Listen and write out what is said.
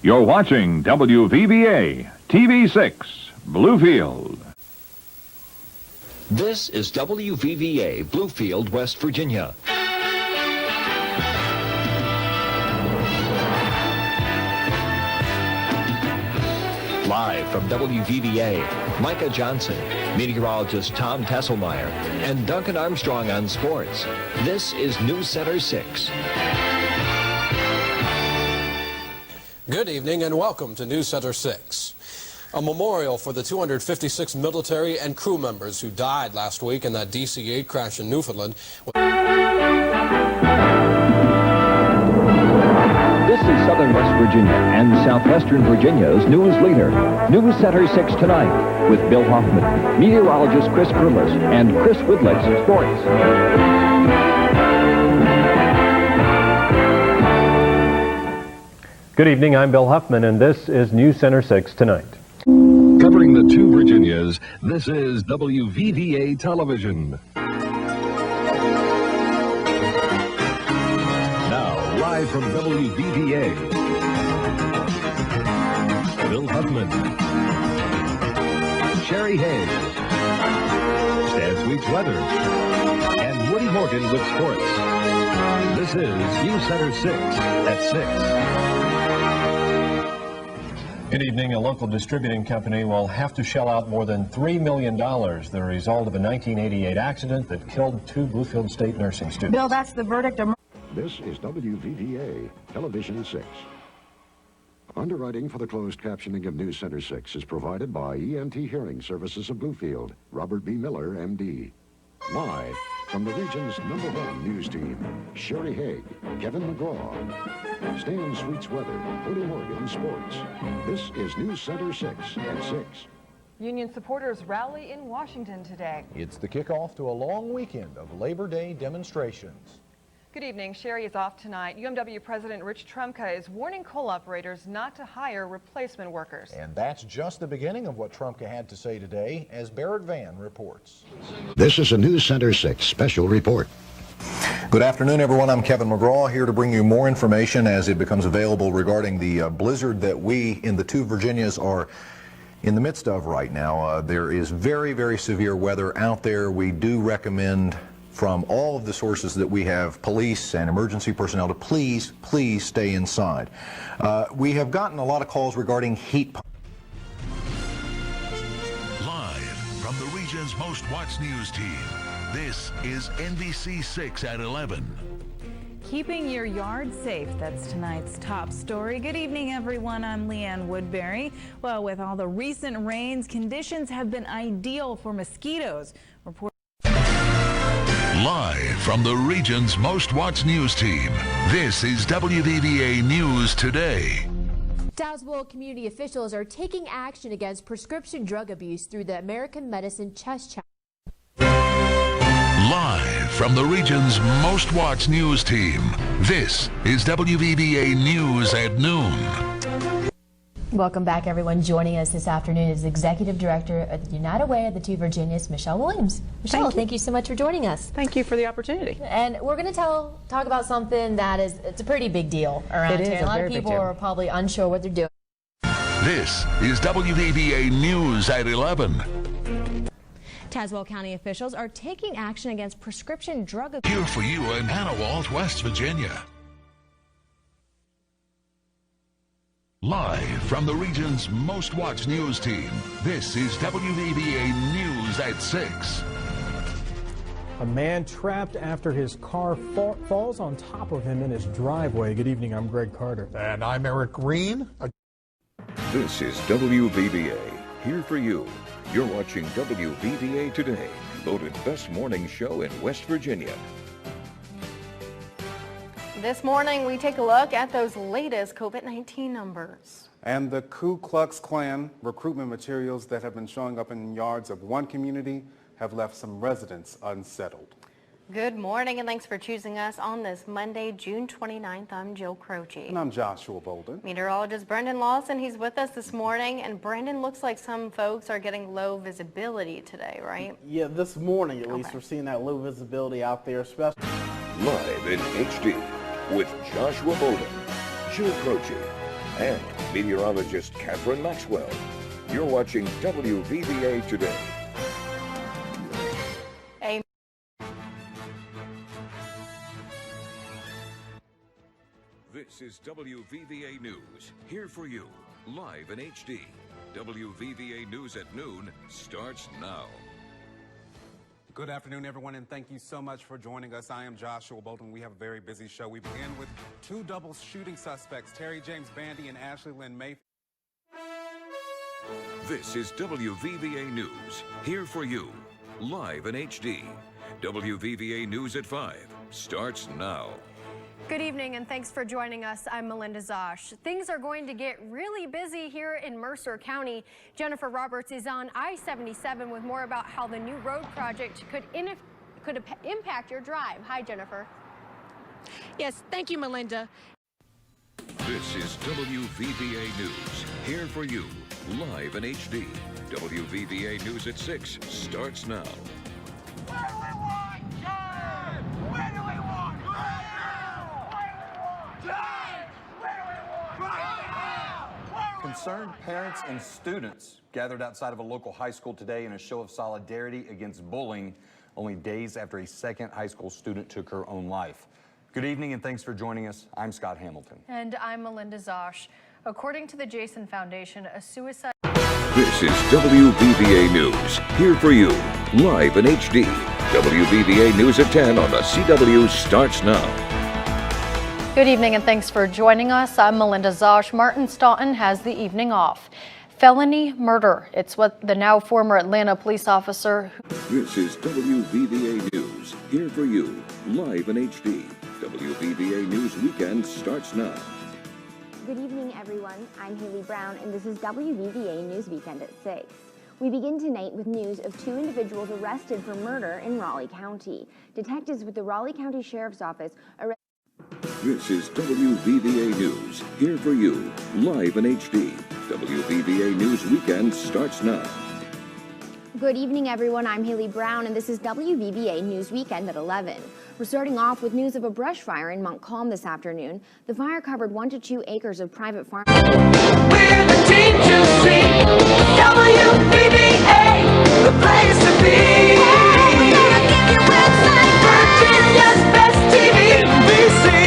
You're watching WVVA TV 6, Bluefield. This is WVVA Bluefield, West Virginia. Live from WVVA, Micah Johnson, meteorologist Tom Tesselmeyer, and Duncan Armstrong on sports. This is NewsCenter 6. Good evening and welcome to NewsCenter 6. A memorial for the 256 military and crew members who died last week in that DC-8 crash in Newfoundland. This is Southern West Virginia and Southwestern Virginia's news leader. NewsCenter 6 tonight with Bill Hoffman, meteorologist Chris Curlis, and Chris Widlitz, sports. Good evening, I'm Bill Huffman, and this is NewsCenter 6 tonight. Covering the two Virginias, this is WVVA Television. Now, live from WVVA, Bill Huffman, Sherry Hayes, Stan Sweet's weather, and Woody Morgan with sports. This is NewsCenter 6 at 6. Good evening. A local distributing company will have to shell out more than $3 million, the result of a 1988 accident that killed two Bluefield State nursing students. Bill, that's the verdict of... This is WVVA Television 6. Underwriting for the closed captioning of NewsCenter 6 is provided by ENT Hearing Services of Bluefield, Robert B. Miller, MD. Live from the region's #1 news team, Sherry Haig, Kevin McGraw, Stan Sweet's weather, Woody Morgan sports. This is NewsCenter 6 at 6. Union supporters rally in Washington today. It's the kickoff to a long weekend of Labor Day demonstrations. Good evening. Sherry is off tonight. UMW President Rich Trumka is warning coal operators not to hire replacement workers. And that's just the beginning of what Trumka had to say today, as Barrett Van reports. This is a NewsCenter 6 special report. Good afternoon, everyone. I'm Kevin McGraw, here to bring you more information as it becomes available regarding the blizzard that we in the two Virginias are in the midst of right now. There is very, very severe weather out there. We do recommend from all of the sources that we have, police and emergency personnel, to please stay inside. We have gotten a lot of calls regarding heat pumps. Live from the region's most watched news team, this is NBC 6 at 11. Keeping your yard safe, that's tonight's top story. Good evening, everyone. I'm Leanne Woodbury. Well, with all the recent rains, conditions have been ideal for mosquitoes. Live from the region's most watched news team, this is WVVA News Today. Tazewell community officials are taking action against prescription drug abuse through the American Medicine Chest Challenge. Live from the region's most watched news team, this is WVVA News at noon. Welcome back, everyone. Joining us this afternoon is Executive Director of the United Way of the Two Virginias, Michelle Williams. Michelle, thank you so much for joining us. Thank you for the opportunity. And we're going to talk about something that it's a pretty big deal around here. A lot of people are probably unsure what they're doing. This is WVVA News at 11. Tazewell County officials are taking action against prescription drug abuse. Here for you in Hannawalt, West Virginia. Live from the region's most watched news team, this is WVVA News at 6. A man trapped after his car falls on top of him in his driveway. Good evening, I'm Greg Carter. And I'm Eric Green. This is WVVA, here for you. You're watching WVVA Today, voted best morning show in West Virginia. This morning, we take a look at those latest COVID-19 numbers. And the Ku Klux Klan recruitment materials that have been showing up in yards of one community have left some residents unsettled. Good morning, and thanks for choosing us on this Monday, June 29th. I'm Jill Croce. And I'm Joshua Bolden. Meteorologist Brendan Lawson, he's with us this morning. And Brendan, looks like some folks are getting low visibility today, right? Yeah, this morning at least, we're seeing that low visibility out there, especially. Live in HD with Joshua Bolden, Jill Croce, and meteorologist Catherine Maxwell. You're watching WVVA Today. This is WVVA News, here for you, live in HD. WVVA News at noon starts now. Good afternoon, everyone, and thank you so much for joining us. I am Joshua Bolton. We have a very busy show. We begin with two double shooting suspects, Terry James Bandy and Ashley Lynn Mayfield. This is WVVA News, here for you, live in HD. WVVA News at 5 starts now. Good evening and thanks for joining us. I'm Melinda Zosh. Things are going to get really busy here in Mercer County. Jennifer Roberts is on I-77 with more about how the new road project could impact your drive. Hi, Jennifer. Yes, thank you, Melinda. This is WVVA News, here for you, live in HD. WVVA News at 6 starts now. Concerned parents and students gathered outside of a local high school today in a show of solidarity against bullying, only days after a second high school student took her own life. Good evening and thanks for joining us. I'm Scott Hamilton. And I'm Melinda Zosh. According to the Jason Foundation, a suicide... This is WVVA News, here for you, live in HD. WVVA News at 10 on the CW starts now. Good evening and thanks for joining us. I'm Melinda Zosh. Martin Staunton has the evening off. Felony murder. It's what the now former Atlanta police officer... This is WVVA News, here for you, live in HD. WVVA News Weekend starts now. Good evening, everyone. I'm Haley Brown, and this is WVVA News Weekend at 6. We begin tonight with news of two individuals arrested for murder in Raleigh County. Detectives with the Raleigh County Sheriff's Office arrested... This is WVVA News, here for you, live in HD. WVVA News Weekend starts now. Good evening, everyone. I'm Haley Brown, and this is WVVA News Weekend at 11. We're starting off with news of a brush fire in Montcalm this afternoon. The fire covered 1 to 2 acres of private farm. We're the team to see. WVVA, the place to be. Virginia's best TV. NBC.